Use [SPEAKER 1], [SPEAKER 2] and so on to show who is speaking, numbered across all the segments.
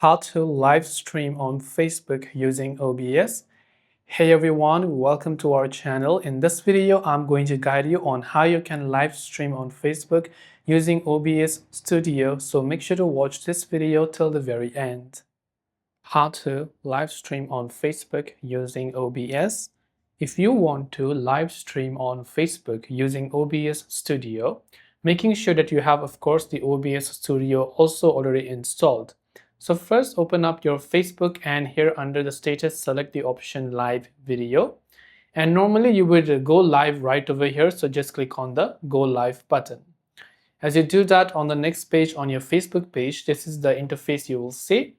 [SPEAKER 1] How to live stream on Facebook using OBS. Hey everyone, welcome to our channel. In this video, I'm going to guide you on how you can live stream on Facebook using OBS Studio. So make sure to watch this video till the very end. How to live stream on Facebook using OBS. If you want to live stream on Facebook using OBS Studio, making sure that you have, of course, the OBS Studio also already installed. So first open up your Facebook and here under the status, select the option live video. And normally you would go live right over here. So just click on the go live button. As you do that on the next page on your Facebook page, this is the interface you will see.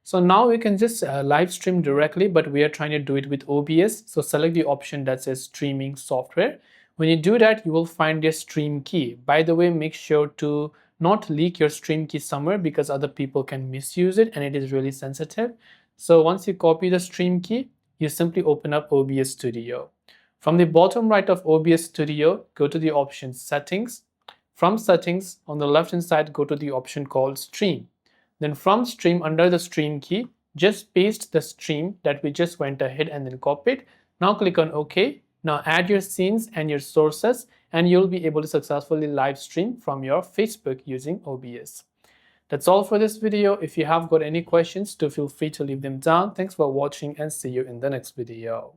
[SPEAKER 1] So now you can just live stream directly, but we are trying to do it with OBS. So select the option that says streaming software. When you do that, you will find your stream key. By the way, make sure to not leak your stream key somewhere because other people can misuse it and it is really sensitive. So once you copy the stream key, you simply open up OBS Studio. From the bottom right of OBS Studio, go to the option Settings. From Settings, on the left hand side, go to the option called Stream. Then from Stream, under the Stream key, just paste the stream that we just went ahead and then copied. Now click on OK. Now add your scenes and your sources and you'll be able to successfully live stream from your Facebook using OBS. That's all for this video. If you have got any questions, do feel free to leave them down. Thanks for watching and see you in the next video.